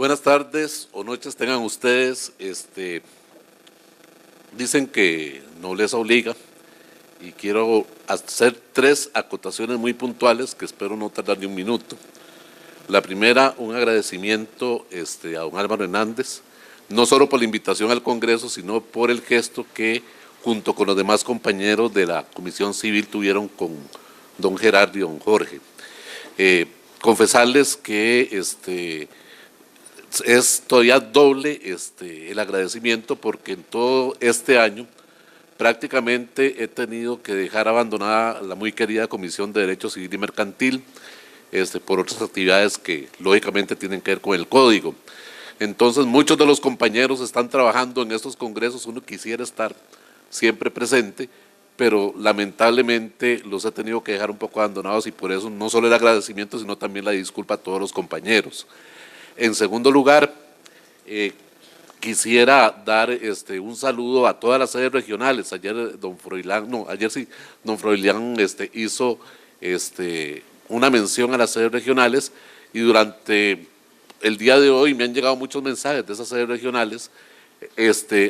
Buenas tardes o noches tengan ustedes. Dicen que nobleza obliga y quiero hacer 3 acotaciones muy puntuales que espero no tardar ni un minuto. La primera, un agradecimiento a don Álvaro Hernández, no solo por la invitación al Congreso, sino por el gesto que junto con los demás compañeros de la Comisión Civil tuvieron con don Gerardo y don Jorge. Confesarles que es todavía doble el agradecimiento porque en todo este año prácticamente he tenido que dejar abandonada la muy querida Comisión de Derecho Civil y Mercantil por otras actividades que lógicamente tienen que ver con el código. Entonces muchos de los compañeros están trabajando en estos congresos, uno quisiera estar siempre presente, pero lamentablemente los he tenido que dejar un poco abandonados y por eso no solo el agradecimiento, sino también la disculpa a todos los compañeros. En segundo lugar, quisiera dar un saludo a todas las sedes regionales. Ayer don Froilán hizo una mención a las sedes regionales y durante el día de hoy me han llegado muchos mensajes de esas sedes regionales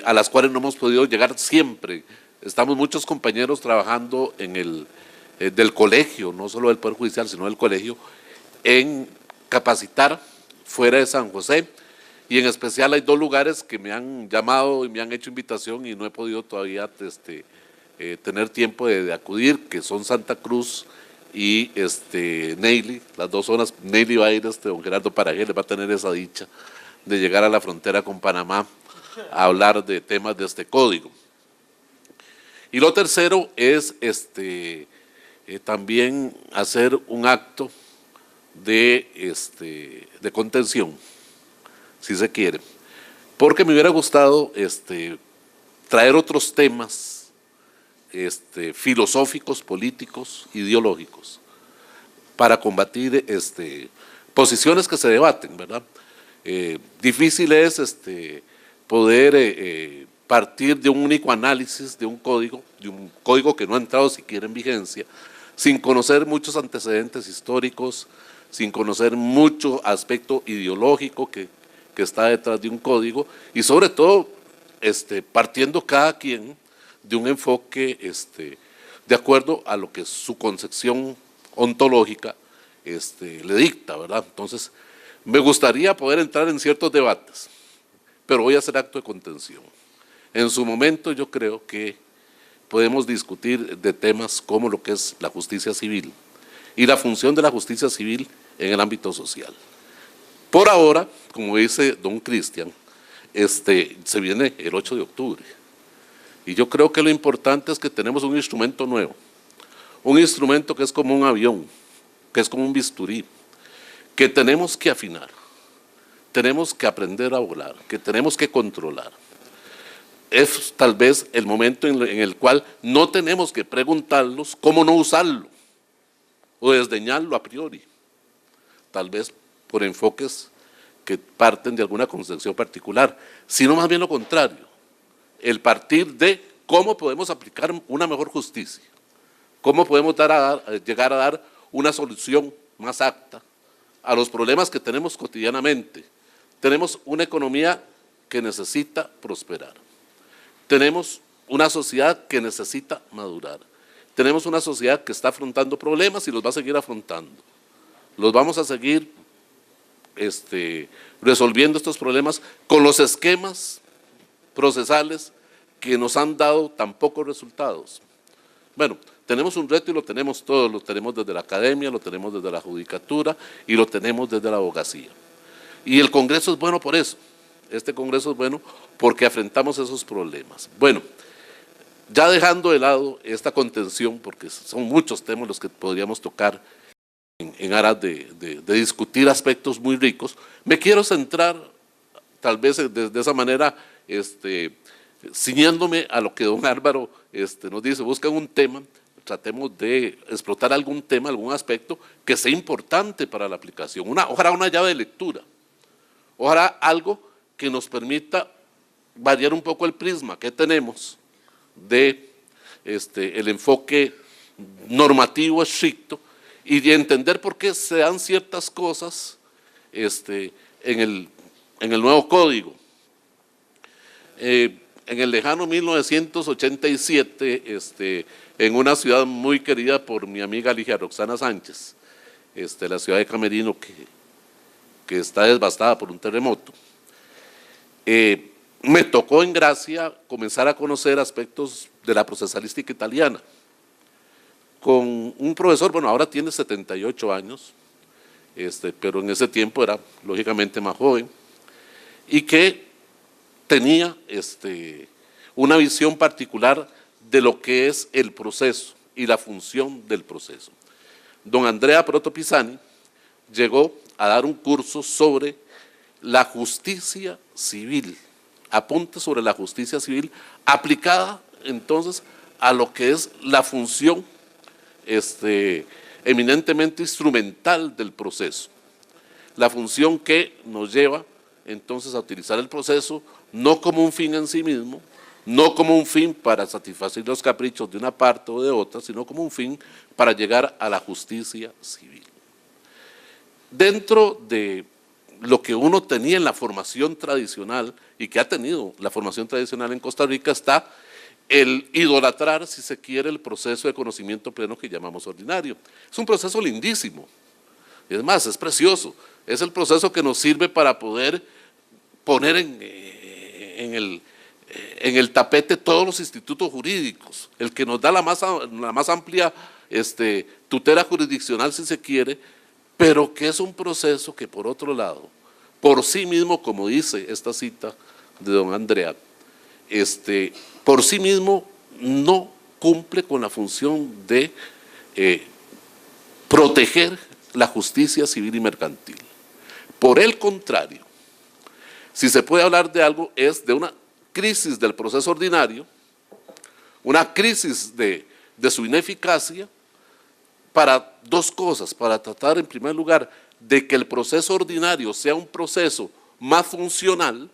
a las cuales no hemos podido llegar siempre. Estamos muchos compañeros trabajando en del colegio, no solo del Poder Judicial, sino del colegio, en capacitar fuera de San José, y en especial hay 2 lugares que me han llamado y me han hecho invitación y no he podido todavía tener tiempo de acudir, que son Santa Cruz y Neily, las 2 zonas. Neily va a ir, don Gerardo Parajel va a tener esa dicha de llegar a la frontera con Panamá a hablar de temas de este código. Y lo tercero es también hacer un acto de contención, si se quiere, porque me hubiera gustado traer otros temas filosóficos, políticos, ideológicos, para combatir posiciones que se debaten, ¿verdad? Difícil es poder partir de un único análisis de un código que no ha entrado siquiera en vigencia, sin conocer muchos antecedentes históricos, sin conocer mucho aspecto ideológico que está detrás de un código y sobre todo partiendo cada quien de un enfoque de acuerdo a lo que su concepción ontológica le dicta, ¿verdad? Entonces, me gustaría poder entrar en ciertos debates, pero voy a hacer acto de contención. En su momento yo creo que podemos discutir de temas como lo que es la justicia civil y la función de la justicia civil en el ámbito social. Por ahora, como dice don Cristian, se viene el 8 de octubre y yo creo que lo importante es que tenemos un instrumento nuevo, un instrumento que es como un avión, que es como un bisturí, que tenemos que afinar, tenemos que aprender a volar, que tenemos que controlar. Es tal vez el momento en el cual no tenemos que preguntarlos cómo no usarlo o desdeñarlo a priori, tal vez por enfoques que parten de alguna concepción particular, sino más bien lo contrario, el partir de cómo podemos aplicar una mejor justicia, cómo podemos llegar a dar una solución más apta a los problemas que tenemos cotidianamente. Tenemos una economía que necesita prosperar. Tenemos una sociedad que necesita madurar. Tenemos una sociedad que está afrontando problemas y los va a seguir afrontando. Los vamos a seguir resolviendo estos problemas con los esquemas procesales que nos han dado tan pocos resultados. Bueno, tenemos un reto y lo tenemos todos, lo tenemos desde la academia, lo tenemos desde la judicatura y lo tenemos desde la abogacía. Y el Congreso es bueno por eso. Este Congreso es bueno porque afrontamos esos problemas. Bueno, ya dejando de lado esta contención, porque son muchos temas los que podríamos tocar en aras de discutir aspectos muy ricos, me quiero centrar, tal vez de esa manera, ciñéndome a lo que don Álvaro nos dice: buscan un tema, tratemos de explotar algún tema, algún aspecto que sea importante para la aplicación, ojalá una llave de lectura, ojalá algo que nos permita variar un poco el prisma que tenemos de el enfoque normativo estricto y de entender por qué se dan ciertas cosas en en el nuevo código. En el lejano 1987, en una ciudad muy querida por mi amiga Ligia Roxana Sánchez, la ciudad de Camerino, que está devastada por un terremoto, me tocó en gracia comenzar a conocer aspectos de la procesalística italiana, con un profesor, bueno, ahora tiene 78 años, pero en ese tiempo era lógicamente más joven, y que tenía una visión particular de lo que es el proceso y la función del proceso. Don Andrea Proto Pisani llegó a dar un curso sobre la justicia civil, apunte sobre la justicia civil aplicada entonces a lo que es la función eminentemente instrumental del proceso, la función que nos lleva entonces a utilizar el proceso no como un fin en sí mismo, no como un fin para satisfacer los caprichos de una parte o de otra, sino como un fin para llegar a la justicia civil. Dentro de lo que uno tenía en la formación tradicional y que ha tenido la formación tradicional en Costa Rica está el idolatrar, si se quiere, el proceso de conocimiento pleno que llamamos ordinario. Es un proceso lindísimo, es más, es precioso, es el proceso que nos sirve para poder poner en el tapete todos los institutos jurídicos, el que nos da la más amplia tutela jurisdiccional, si se quiere, pero que es un proceso que, por otro lado, por sí mismo, como dice esta cita de don Andrea, por sí mismo no cumple con la función de proteger la justicia civil y mercantil. Por el contrario, si se puede hablar de algo, es de una crisis del proceso ordinario, una crisis de su ineficacia, para dos cosas, para tratar en primer lugar de que el proceso ordinario sea un proceso más funcional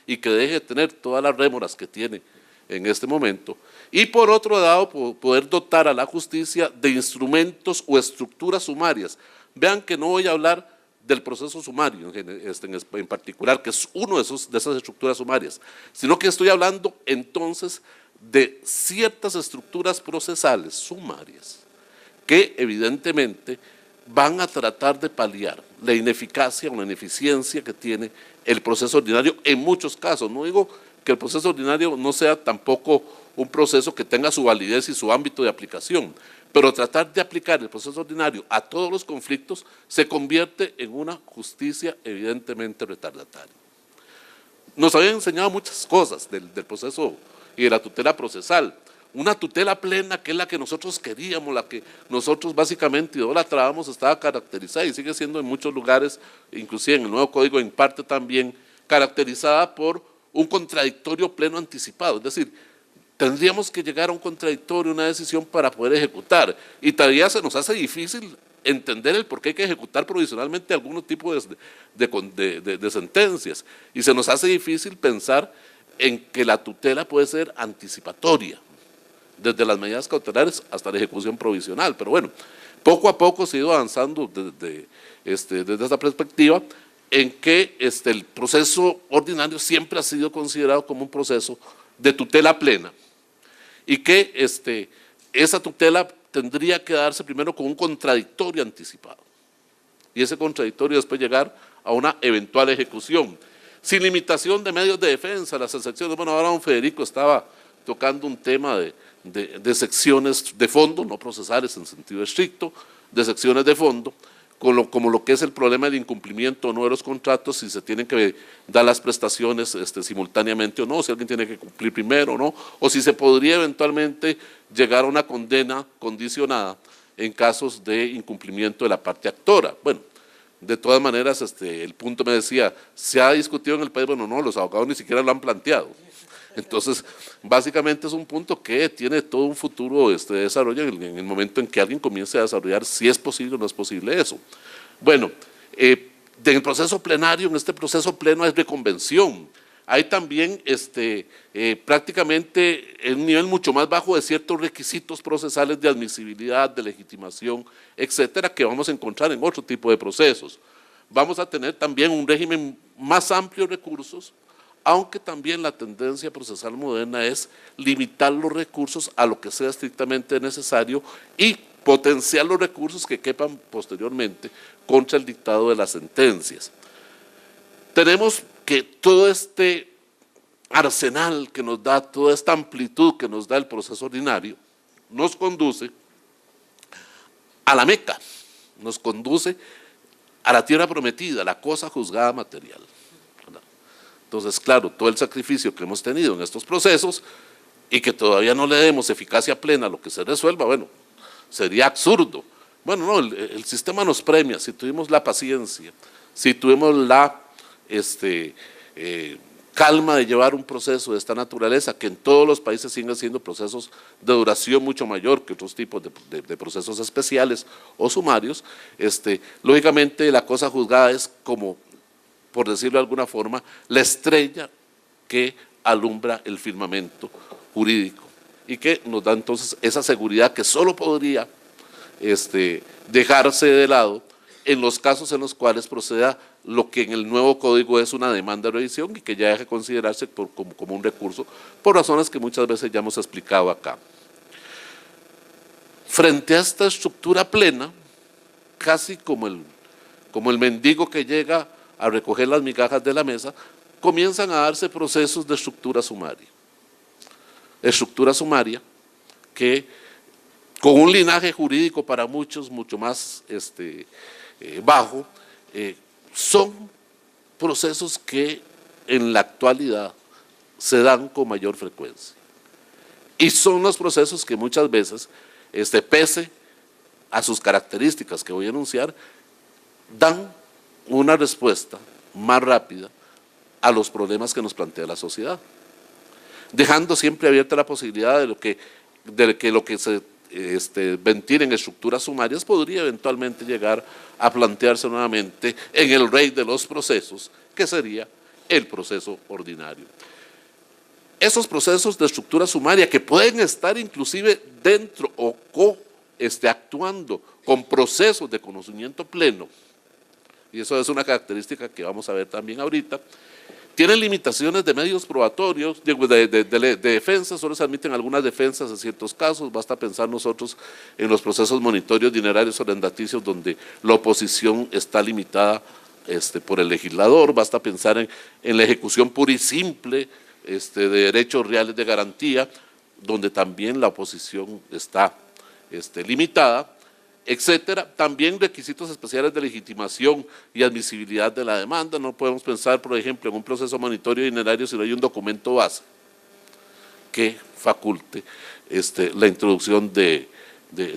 y que deje de tener todas las rémoras que tiene en este momento, y por otro lado poder dotar a la justicia de instrumentos o estructuras sumarias. Vean que no voy a hablar del proceso sumario en particular, que es uno de esas estructuras sumarias, sino que estoy hablando entonces de ciertas estructuras procesales sumarias que evidentemente van a tratar de paliar la ineficacia o la ineficiencia que tiene el proceso ordinario en muchos casos. No digo que el proceso ordinario no sea tampoco un proceso que tenga su validez y su ámbito de aplicación, pero tratar de aplicar el proceso ordinario a todos los conflictos se convierte en una justicia evidentemente retardataria. Nos habían enseñado muchas cosas del proceso y de la tutela procesal. Una tutela plena, que es la que nosotros queríamos, la que nosotros básicamente idolatrábamos, estaba caracterizada y sigue siendo en muchos lugares, inclusive en el nuevo código en parte también, caracterizada por un contradictorio pleno anticipado. Es decir, tendríamos que llegar a un contradictorio, una decisión para poder ejecutar, y todavía se nos hace difícil entender el por qué hay que ejecutar provisionalmente algunos tipos de sentencias, y se nos hace difícil pensar en que la tutela puede ser anticipatoria, desde las medidas cautelares hasta la ejecución provisional. Pero bueno, poco a poco se ha ido avanzando desde esa perspectiva en que el proceso ordinario siempre ha sido considerado como un proceso de tutela plena y que esa tutela tendría que darse primero con un contradictorio anticipado y ese contradictorio después llegar a una eventual ejecución, sin limitación de medios de defensa, las excepciones. Bueno, ahora don Federico estaba tocando un tema de secciones de fondo, no procesales en sentido estricto, de secciones de fondo, como lo que es el problema del incumplimiento o no de los contratos, si se tienen que dar las prestaciones simultáneamente o no, si alguien tiene que cumplir primero o no, o si se podría eventualmente llegar a una condena condicionada en casos de incumplimiento de la parte actora. Bueno, de todas maneras, el punto me decía, ¿se ha discutido en el país? Bueno, no, los abogados ni siquiera lo han planteado. Entonces, básicamente es un punto que tiene todo un futuro de desarrollo en el momento en que alguien comience a desarrollar si es posible o no es posible eso. Bueno, en el proceso plenario, en este proceso pleno es de convención. Hay también prácticamente en un nivel mucho más bajo de ciertos requisitos procesales de admisibilidad, de legitimación, etcétera, que vamos a encontrar en otro tipo de procesos. Vamos a tener también un régimen más amplios recursos, aunque también la tendencia procesal moderna es limitar los recursos a lo que sea estrictamente necesario y potenciar los recursos que quepan posteriormente contra el dictado de las sentencias. Tenemos que todo este arsenal que nos da, toda esta amplitud que nos da el proceso ordinario, nos conduce a la Meca, nos conduce a la tierra prometida, la cosa juzgada material. Entonces, claro, todo el sacrificio que hemos tenido en estos procesos y que todavía no le demos eficacia plena a lo que se resuelva, bueno, sería absurdo. Bueno, no, el sistema nos premia si tuvimos la paciencia, si tuvimos la calma de llevar un proceso de esta naturaleza, que en todos los países siguen siendo procesos de duración mucho mayor que otros tipos de procesos especiales o sumarios. Lógicamente la cosa juzgada es como, por decirlo de alguna forma, la estrella que alumbra el firmamento jurídico y que nos da entonces esa seguridad que solo podría dejarse de lado en los casos en los cuales proceda lo que en el nuevo código es una demanda de revisión y que ya deje considerarse como un recurso, por razones que muchas veces ya hemos explicado acá. Frente a esta estructura plena, casi como el mendigo que llega a recoger las migajas de la mesa, comienzan a darse procesos de estructura sumaria. Estructura sumaria que, con un linaje jurídico para muchos mucho más bajo, son procesos que en la actualidad se dan con mayor frecuencia. Y son los procesos que muchas veces, pese a sus características que voy a enunciar, dan una respuesta más rápida a los problemas que nos plantea la sociedad, dejando siempre abierta la posibilidad de que lo que se ventile en estructuras sumarias podría eventualmente llegar a plantearse nuevamente en el rey de los procesos, que sería el proceso ordinario. Esos procesos de estructura sumaria que pueden estar inclusive dentro o actuando con procesos de conocimiento pleno, y eso es una característica que vamos a ver también ahorita, tienen limitaciones de medios probatorios, de defensa, solo se admiten algunas defensas en ciertos casos, basta pensar nosotros en los procesos monitorios dinerarios o arrendaticios donde la oposición está limitada por el legislador, basta pensar en la ejecución pura y simple de derechos reales de garantía, donde también la oposición está limitada, etcétera. También requisitos especiales de legitimación y admisibilidad de la demanda. No podemos pensar, por ejemplo, en un proceso monitorio dinerario si no hay un documento base que faculte la introducción de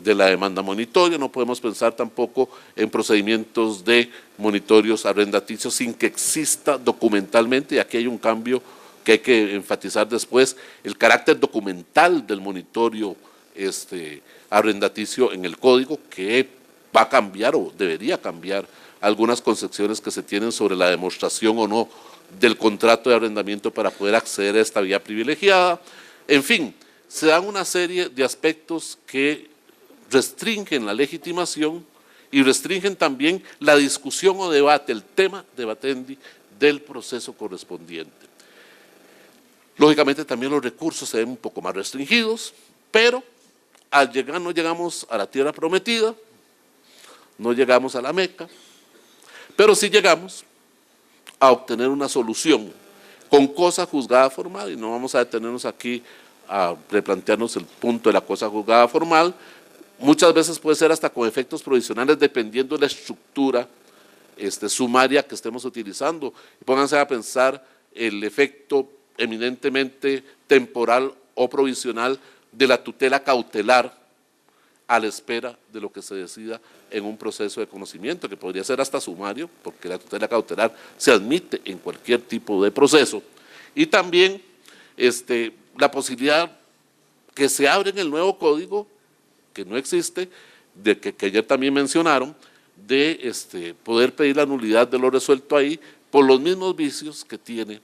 la demanda monitoria. No podemos pensar tampoco en procedimientos de monitorios arrendaticios sin que exista documentalmente, y aquí hay un cambio que hay que enfatizar después, el carácter documental del monitorio arrendaticio en el código, que va a cambiar o debería cambiar algunas concepciones que se tienen sobre la demostración o no del contrato de arrendamiento para poder acceder a esta vía privilegiada. En fin, se dan una serie de aspectos que restringen la legitimación y restringen también la discusión o debate, el tema debatendi del proceso correspondiente. Lógicamente también los recursos se ven un poco más restringidos, pero al llegar no llegamos a la tierra prometida, no llegamos a la Meca, pero sí llegamos a obtener una solución con cosa juzgada formal, y no vamos a detenernos aquí a replantearnos el punto de la cosa juzgada formal. Muchas veces puede ser hasta con efectos provisionales dependiendo de la estructura sumaria que estemos utilizando. Y pónganse a pensar el efecto eminentemente temporal o provisional de la tutela cautelar a la espera de lo que se decida en un proceso de conocimiento, que podría ser hasta sumario, porque la tutela cautelar se admite en cualquier tipo de proceso. Y también la posibilidad que se abre en el nuevo código, que no existe, de que ayer también mencionaron, de poder pedir la nulidad de lo resuelto ahí por los mismos vicios que tiene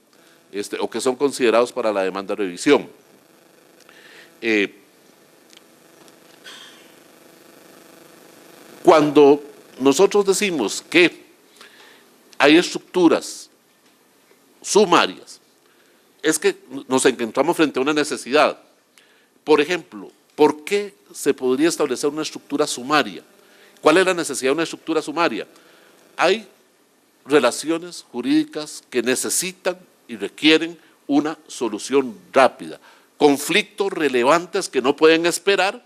o que son considerados para la demanda de revisión. Cuando nosotros decimos que hay estructuras sumarias, es que nos encontramos frente a una necesidad. Por ejemplo, ¿por qué se podría establecer una estructura sumaria? ¿Cuál es la necesidad de una estructura sumaria? Hay relaciones jurídicas que necesitan y requieren una solución rápida, conflictos relevantes que no pueden esperar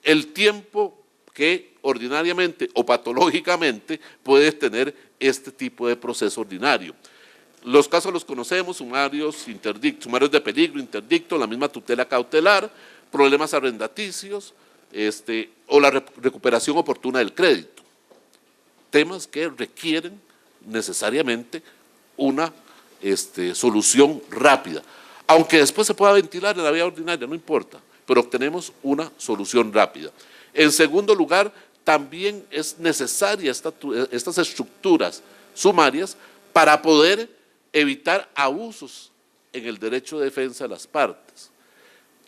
el tiempo que ordinariamente o patológicamente puede tener este tipo de proceso ordinario. Los casos los conocemos: sumarios, interdictos, sumarios de peligro, interdicto, la misma tutela cautelar, problemas arrendaticios, o la recuperación oportuna del crédito. Temas que requieren necesariamente una solución rápida. Aunque después se pueda ventilar en la vía ordinaria, no importa, pero obtenemos una solución rápida. En segundo lugar, también es necesaria estas estructuras sumarias para poder evitar abusos en el derecho de defensa de las partes.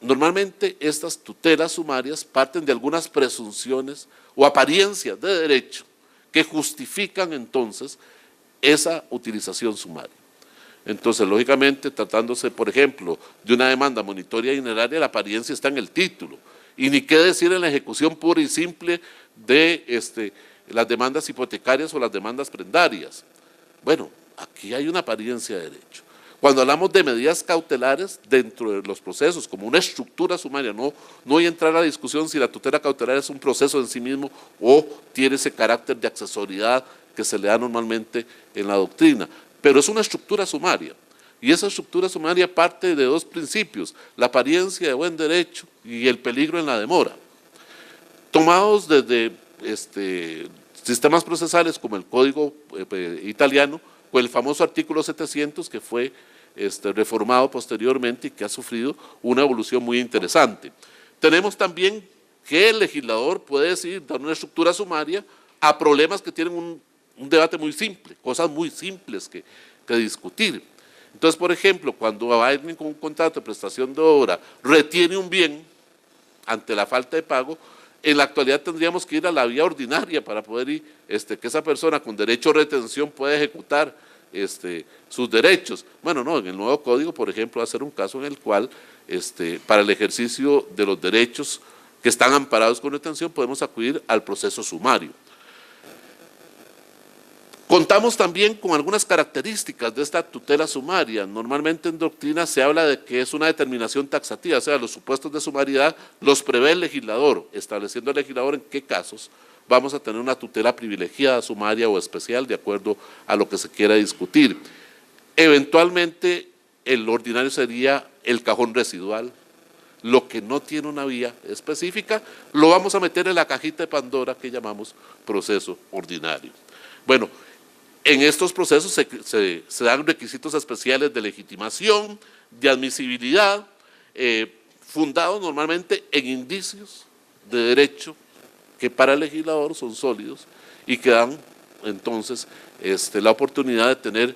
Normalmente estas tutelas sumarias parten de algunas presunciones o apariencias de derecho que justifican entonces esa utilización sumaria. Entonces, lógicamente, tratándose, por ejemplo, de una demanda monitoria dineraria, la apariencia está en el título. Y ni qué decir en la ejecución pura y simple de las demandas hipotecarias o las demandas prendarias. Bueno, aquí hay una apariencia de derecho. Cuando hablamos de medidas cautelares dentro de los procesos, como una estructura sumaria, no voy a entrar a la discusión si la tutela cautelar es un proceso en sí mismo o tiene ese carácter de accesoriedad que se le da normalmente en la doctrina, pero es una estructura sumaria, y esa estructura sumaria parte de dos principios: la apariencia de buen derecho y el peligro en la demora, tomados desde sistemas procesales como el Código italiano, o el famoso artículo 700 que fue reformado posteriormente y que ha sufrido una evolución muy interesante. Tenemos también que el legislador puede decidir dar una estructura sumaria a problemas que tienen un debate muy simple, cosas muy simples que discutir. Entonces, por ejemplo, cuando alguien con un contrato de prestación de obra retiene un bien ante la falta de pago, en la actualidad tendríamos que ir a la vía ordinaria para poder ir, que esa persona con derecho a retención pueda ejecutar sus derechos. Bueno, no, en el nuevo código, por ejemplo, va a ser un caso en el cual para el ejercicio de los derechos que están amparados con retención podemos acudir al proceso sumario. Contamos también con algunas características de esta tutela sumaria. Normalmente en doctrina se habla de que es una determinación taxativa, o sea, los supuestos de sumariedad los prevé el legislador, estableciendo el legislador en qué casos vamos a tener una tutela privilegiada, sumaria o especial, de acuerdo a lo que se quiera discutir. Eventualmente, el ordinario sería el cajón residual. Lo que no tiene una vía específica, lo vamos a meter en la cajita de Pandora que llamamos proceso ordinario. Bueno, en estos procesos se dan requisitos especiales de legitimación, de admisibilidad, fundados normalmente en indicios de derecho que para el legislador son sólidos y que dan entonces la oportunidad de tener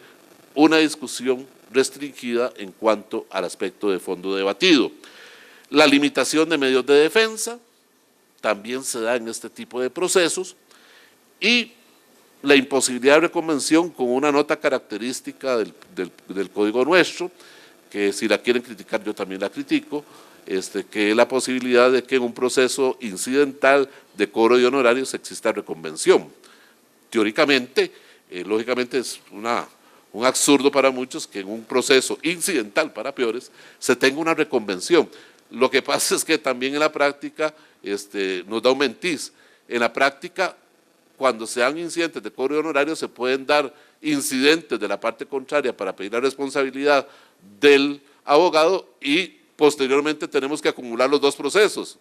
una discusión restringida en cuanto al aspecto de fondo debatido. La limitación de medios de defensa también se da en este tipo de procesos, y la imposibilidad de reconvención con una nota característica del código nuestro, que si la quieren criticar yo también la critico, que es la posibilidad de que en un proceso incidental de cobro de honorarios exista reconvención. Teóricamente, lógicamente es un absurdo para muchos que en un proceso incidental para peores se tenga una reconvención. Lo que pasa es que también en la práctica nos da un mentiz. En la práctica, cuando se dan incidentes de cobro de honorarios, se pueden dar incidentes de la parte contraria para pedir la responsabilidad del abogado, y posteriormente tenemos que acumular los dos procesos,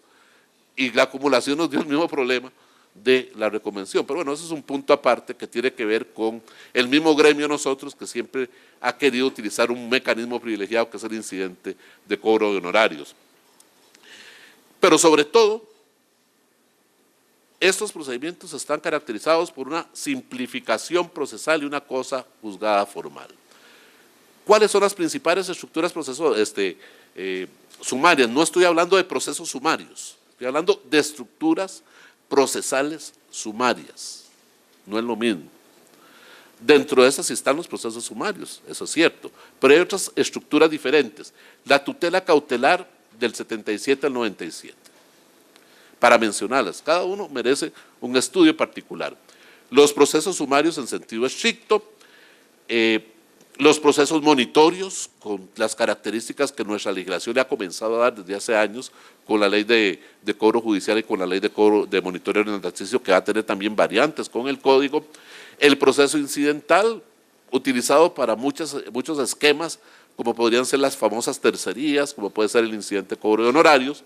y la acumulación nos dio el mismo problema de la reconvención. Pero bueno, eso es un punto aparte que tiene que ver con el mismo gremio nosotros, que siempre ha querido utilizar un mecanismo privilegiado que es el incidente de cobro de honorarios. Pero sobre todo, estos procedimientos están caracterizados por una simplificación procesal y una cosa juzgada formal. ¿Cuáles son las principales estructuras sumarias? No estoy hablando de procesos sumarios, estoy hablando de estructuras procesales sumarias, no es lo mismo. Dentro de esas sí están los procesos sumarios, eso es cierto, pero hay otras estructuras diferentes. La tutela cautelar del 77 al 97, para mencionarlas, cada uno merece un estudio particular. Los procesos sumarios en sentido estricto, los procesos monitorios, con las características que nuestra legislación le ha comenzado a dar desde hace años, con la ley de cobro judicial y con la ley de monitoreo en el ejercicio, que va a tener también variantes con el código. El proceso incidental, utilizado para muchos esquemas, como podrían ser las famosas tercerías, como puede ser el incidente de cobro de honorarios,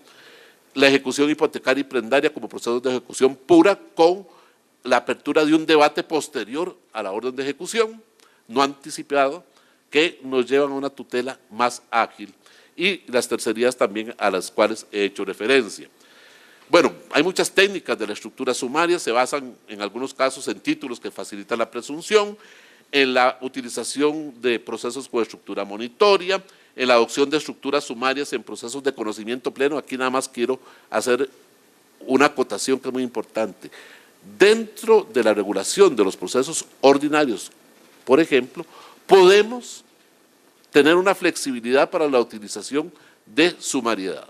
la ejecución hipotecaria y prendaria como procesos de ejecución pura, con la apertura de un debate posterior a la orden de ejecución, no anticipado, que nos llevan a una tutela más ágil, y las tercerías también a las cuales he hecho referencia. Bueno, hay muchas técnicas de la estructura sumaria, se basan en algunos casos en títulos que facilitan la presunción, en la utilización de procesos con estructura monitoria, en la adopción de estructuras sumarias en procesos de conocimiento pleno. Aquí nada más quiero hacer una acotación que es muy importante. Dentro de la regulación de los procesos ordinarios, por ejemplo, podemos tener una flexibilidad para la utilización de sumariedad.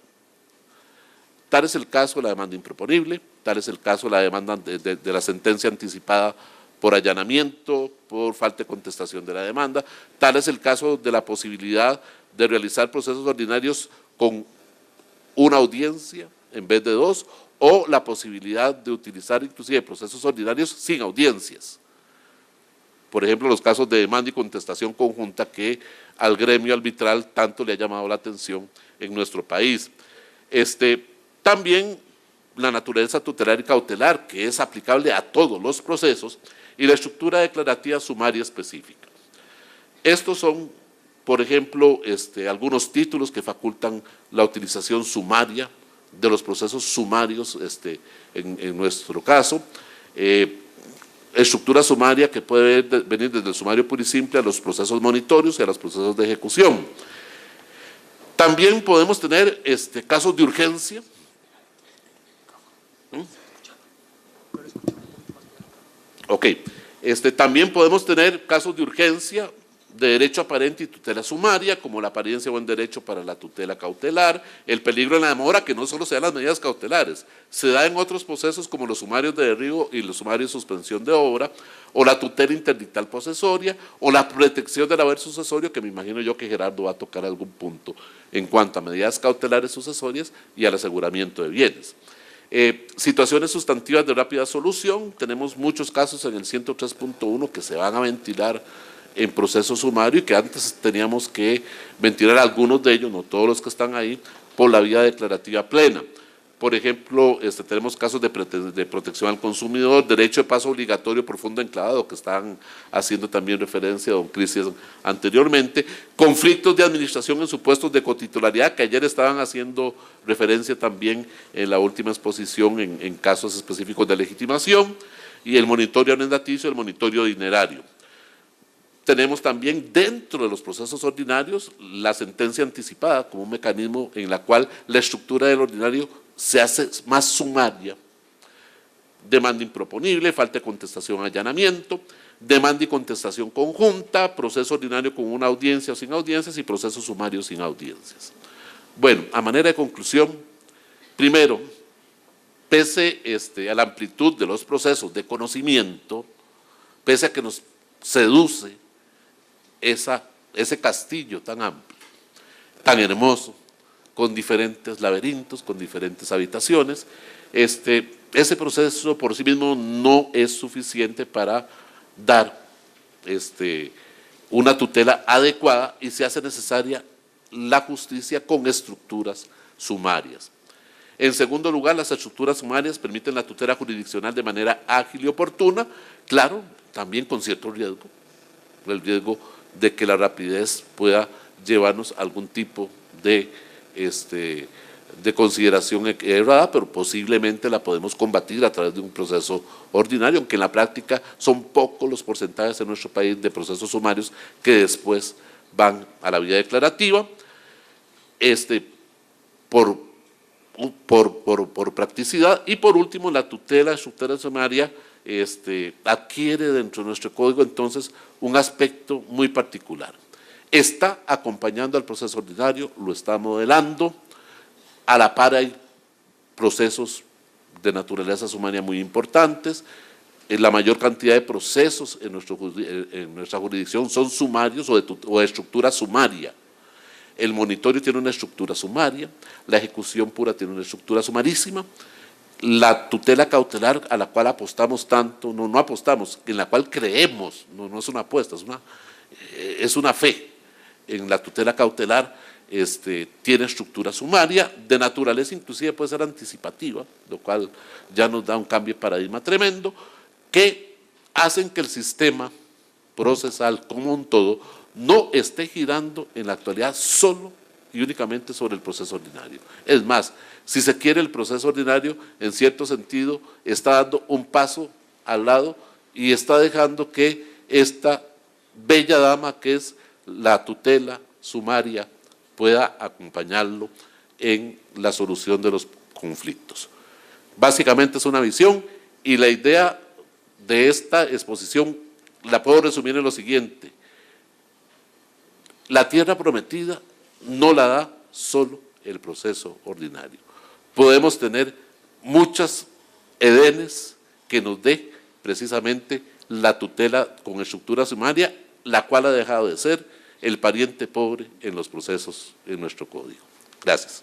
Tal es el caso de la demanda improponible, tal es el caso de la demanda de la sentencia anticipada por allanamiento, por falta de contestación de la demanda, tal es el caso de la posibilidad de realizar procesos ordinarios con una audiencia en vez de dos, o la posibilidad de utilizar inclusive procesos ordinarios sin audiencias. Por ejemplo, los casos de demanda y contestación conjunta que al gremio arbitral tanto le ha llamado la atención en nuestro país. También la naturaleza tutelar y cautelar, que es aplicable a todos los procesos, y la estructura declarativa sumaria específica. Estos son, por ejemplo, algunos títulos que facultan la utilización sumaria de los procesos sumarios en nuestro caso. Estructura sumaria que puede venir desde el sumario puro y simple a los procesos monitorios y a los procesos de ejecución. También podemos tener casos de urgencia. Ok, también podemos tener casos de urgencia de derecho aparente y tutela sumaria, como la apariencia o buen derecho para la tutela cautelar, el peligro en la demora, que no solo se dan las medidas cautelares, se da en otros procesos como los sumarios de derribo y los sumarios de suspensión de obra, o la tutela interdictal posesoria, o la protección del haber sucesorio, que me imagino yo que Gerardo va a tocar algún punto en cuanto a medidas cautelares sucesorias y al aseguramiento de bienes. Situaciones sustantivas de rápida solución, tenemos muchos casos en el 103.1 que se van a ventilar en proceso sumario y que antes teníamos que ventilar algunos de ellos, no todos los que están ahí, por la vía declarativa plena. Por ejemplo, tenemos casos de protección al consumidor, derecho de paso obligatorio por fondo enclavado, que estaban haciendo también referencia a don Cristian anteriormente, conflictos de administración en supuestos de cotitularidad, que ayer estaban haciendo referencia también en la última exposición en casos específicos de legitimación, y el monitoreo arrendaticio, el monitoreo dinerario. Tenemos también dentro de los procesos ordinarios la sentencia anticipada como un mecanismo en la cual la estructura del ordinario se hace más sumaria. Demanda improponible, falta de contestación, allanamiento, demanda y contestación conjunta, proceso ordinario con una audiencia o sin audiencias y proceso sumario sin audiencias. Bueno, a manera de conclusión, primero, pese a la amplitud de los procesos de conocimiento, pese a que nos seduce ese castillo tan amplio, tan hermoso, con diferentes laberintos, con diferentes habitaciones, ese proceso por sí mismo no es suficiente para dar una tutela adecuada y se hace necesaria la justicia con estructuras sumarias. En segundo lugar, las estructuras sumarias permiten la tutela jurisdiccional de manera ágil y oportuna, claro, también con cierto riesgo, el riesgo de que la rapidez pueda llevarnos a algún tipo de consideración errada, pero posiblemente la podemos combatir a través de un proceso ordinario, aunque en la práctica son pocos los porcentajes en nuestro país de procesos sumarios que después van a la vía declarativa, por practicidad. Y por último, la tutela sumaria adquiere dentro de nuestro código entonces un aspecto muy particular. Está acompañando al proceso ordinario, lo está modelando, a la par hay procesos de naturaleza sumaria muy importantes, la mayor cantidad de procesos en nuestra jurisdicción son sumarios o de estructura sumaria. El monitorio tiene una estructura sumaria, la ejecución pura tiene una estructura sumarísima, la tutela cautelar a la cual apostamos tanto, no apostamos, en la cual creemos, no es una apuesta, es una fe en la tutela cautelar, tiene estructura sumaria, de naturaleza inclusive puede ser anticipativa, lo cual ya nos da un cambio de paradigma tremendo, que hacen que el sistema procesal como un todo no esté girando en la actualidad solo y únicamente sobre el proceso ordinario. Es más, si se quiere, el proceso ordinario, en cierto sentido, está dando un paso al lado y está dejando que esta bella dama que es la tutela sumaria pueda acompañarlo en la solución de los conflictos. Básicamente es una visión y la idea de esta exposición la puedo resumir en lo siguiente. La tierra prometida no la da solo el proceso ordinario. Podemos tener muchas edenes que nos dé precisamente la tutela con estructura sumaria, la cual ha dejado de ser el pariente pobre en los procesos en nuestro código. Gracias.